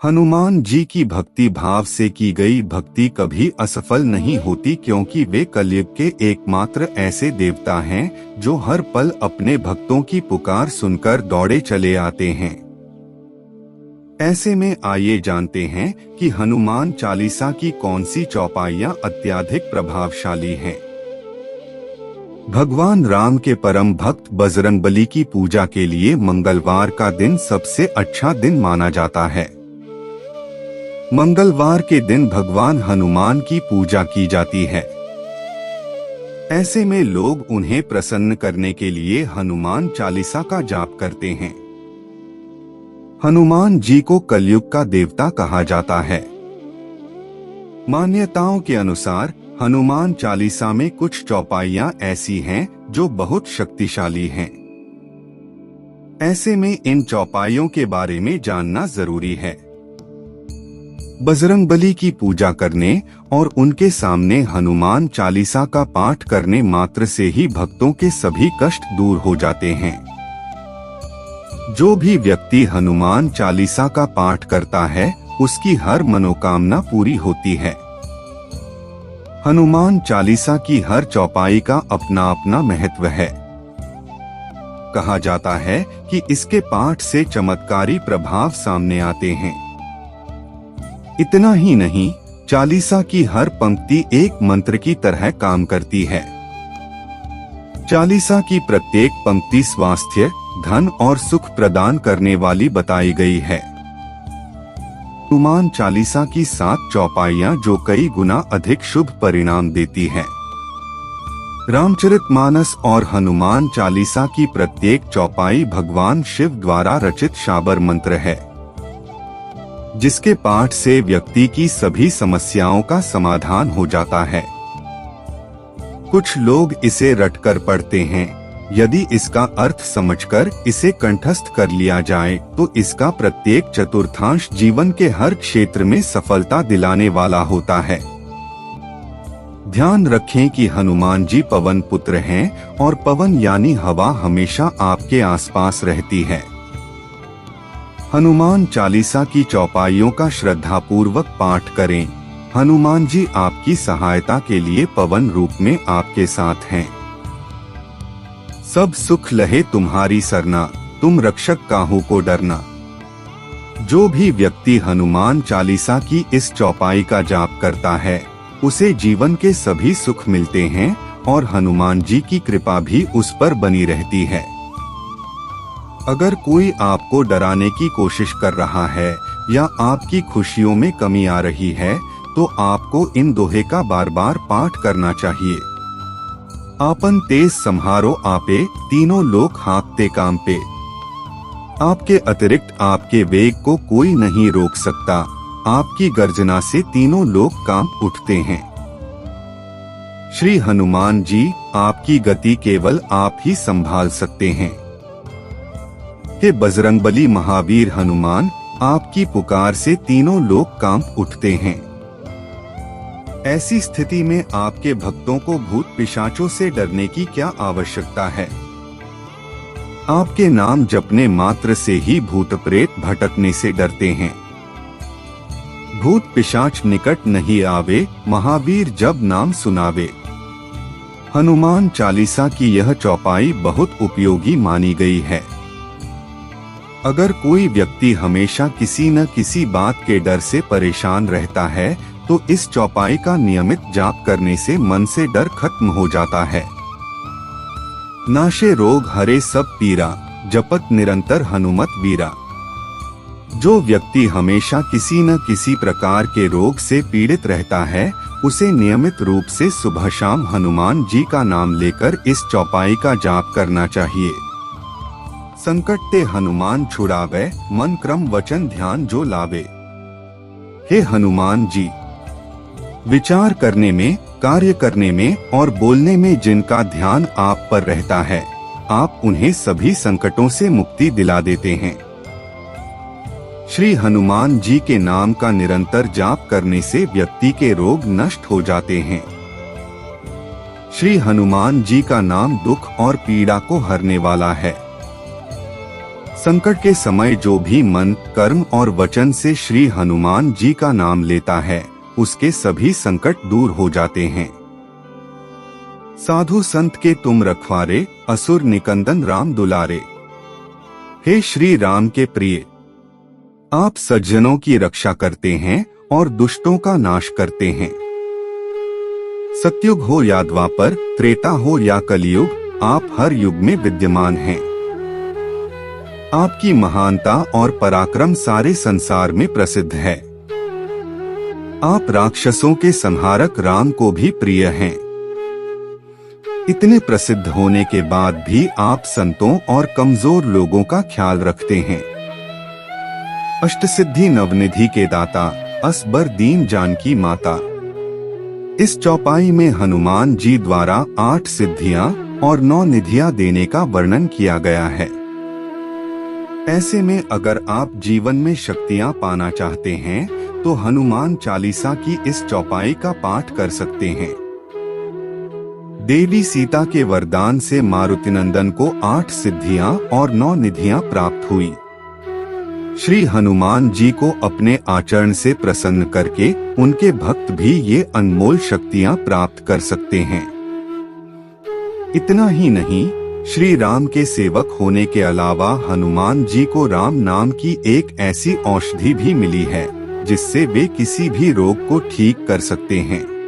हनुमान जी की भक्ति भाव से की गई भक्ति कभी असफल नहीं होती, क्योंकि वे कलयुग के एकमात्र ऐसे देवता हैं जो हर पल अपने भक्तों की पुकार सुनकर दौड़े चले आते हैं। ऐसे में आइए जानते हैं कि हनुमान चालीसा की कौन सी चौपाइयां अत्यधिक प्रभावशाली हैं। भगवान राम के परम भक्त बजरंगबली की पूजा के लिए मंगलवार का दिन सबसे अच्छा दिन माना जाता है। मंगलवार के दिन भगवान हनुमान की पूजा की जाती है। ऐसे में लोग उन्हें प्रसन्न करने के लिए हनुमान चालीसा का जाप करते हैं। हनुमान जी को कलयुग का देवता कहा जाता है। मान्यताओं के अनुसार हनुमान चालीसा में कुछ चौपाइयां ऐसी हैं जो बहुत शक्तिशाली हैं। ऐसे में इन चौपाइयों के बारे में जानना जरूरी है। बजरंगबली की पूजा करने और उनके सामने हनुमान चालीसा का पाठ करने मात्र से ही भक्तों के सभी कष्ट दूर हो जाते हैं। जो भी व्यक्ति हनुमान चालीसा का पाठ करता है उसकी हर मनोकामना पूरी होती है। हनुमान चालीसा की हर चौपाई का अपना अपना महत्व है। कहा जाता है कि इसके पाठ से चमत्कारी प्रभाव सामने आते हैं। इतना ही नहीं, चालीसा की हर पंक्ति एक मंत्र की तरह काम करती है। चालीसा की प्रत्येक पंक्ति स्वास्थ्य, धन और सुख प्रदान करने वाली बताई गई है। हनुमान चालीसा की 7 चौपाइयां जो कई गुना अधिक शुभ परिणाम देती है। रामचरितमानस और हनुमान चालीसा की प्रत्येक चौपाई भगवान शिव द्वारा रचित शाबर मंत्र है, जिसके पाठ से व्यक्ति की सभी समस्याओं का समाधान हो जाता है। कुछ लोग इसे रटकर पढ़ते हैं। यदि इसका अर्थ समझकर इसे कंठस्थ कर लिया जाए तो इसका प्रत्येक चतुर्थांश जीवन के हर क्षेत्र में सफलता दिलाने वाला होता है। ध्यान रखें कि हनुमान जी पवन पुत्र हैं और पवन यानी हवा हमेशा आपके आसपास रहती है। हनुमान चालीसा की चौपाइयों का श्रद्धापूर्वक पाठ करें। हनुमान जी आपकी सहायता के लिए पवन रूप में आपके साथ हैं। सब सुख लहे तुम्हारी सरना, तुम रक्षक काहू को डरना। जो भी व्यक्ति हनुमान चालीसा की इस चौपाई का जाप करता है उसे जीवन के सभी सुख मिलते हैं और हनुमान जी की कृपा भी उस पर बनी रहती है। अगर कोई आपको डराने की कोशिश कर रहा है या आपकी खुशियों में कमी आ रही है तो आपको इन दोहे का बार बार पाठ करना चाहिए। आपन तेज सम्हारो आपे, तीनों लोग हाँकते काम पे। आपके अतिरिक्त आपके वेग को कोई नहीं रोक सकता। आपकी गर्जना से तीनों लोग कांप उठते हैं। श्री हनुमान जी, आपकी गति केवल आप ही संभाल सकते हैं। हे बजरंगबली महावीर हनुमान, आपकी पुकार से तीनों लोग कांप उठते हैं। ऐसी स्थिति में आपके भक्तों को भूत पिशाचों से डरने की क्या आवश्यकता है। आपके नाम जपने मात्र से ही भूत प्रेत भटकने से डरते हैं। भूत पिशाच निकट नहीं आवे, महावीर जब नाम सुनावे। हनुमान चालीसा की यह चौपाई बहुत उपयोगी मानी गई है। अगर कोई व्यक्ति हमेशा किसी न किसी बात के डर से परेशान रहता है तो इस चौपाई का नियमित जाप करने से मन से डर खत्म हो जाता है। नाशे रोग हरे सब पीरा, जपत निरंतर हनुमत वीरा। जो व्यक्ति हमेशा किसी न किसी प्रकार के रोग से पीड़ित रहता है उसे नियमित रूप से सुबह शाम हनुमान जी का नाम लेकर इस चौपाई का जाप करना चाहिए। संकट ते हनुमान छुड़ावे, मन क्रम वचन ध्यान जो लावे। हे हनुमान जी, विचार करने में, कार्य करने में और बोलने में जिनका ध्यान आप पर रहता है, आप उन्हें सभी संकटों से मुक्ति दिला देते हैं। श्री हनुमान जी के नाम का निरंतर जाप करने से व्यक्ति के रोग नष्ट हो जाते हैं। श्री हनुमान जी का नाम दुख और पीड़ा को हरने वाला है। संकट के समय जो भी मन, कर्म और वचन से श्री हनुमान जी का नाम लेता है, उसके सभी संकट दूर हो जाते हैं। साधु संत के तुम रखवारे, असुर निकंदन राम दुलारे। हे श्री राम के प्रिय, आप सज्जनों की रक्षा करते हैं और दुष्टों का नाश करते हैं। सतयुग हो या द्वापर, त्रेता हो या कलियुग, आप हर युग में विद्यमान हैं। आपकी महानता और पराक्रम सारे संसार में प्रसिद्ध है। आप राक्षसों के संहारक राम को भी प्रिय हैं। इतने प्रसिद्ध होने के बाद भी आप संतों और कमजोर लोगों का ख्याल रखते हैं। अष्टसिद्धि नवनिधि के दाता, असबर दीन जानकी माता। इस चौपाई में हनुमान जी द्वारा 8 सिद्धियां और 9 निधियां देने का वर्णन किया गया है। ऐसे में अगर आप जीवन में शक्तियां पाना चाहते हैं तो हनुमान चालीसा की इस चौपाई का पाठ कर सकते हैं। देवी सीता के वरदान से मारुतिनंदन को 8 सिद्धियां और 9 निधियां प्राप्त हुई। श्री हनुमान जी को अपने आचरण से प्रसन्न करके उनके भक्त भी ये अनमोल शक्तियां प्राप्त कर सकते हैं। इतना ही नहीं, श्री राम के सेवक होने के अलावा हनुमान जी को राम नाम की एक ऐसी औषधि भी मिली है जिससे वे किसी भी रोग को ठीक कर सकते हैं।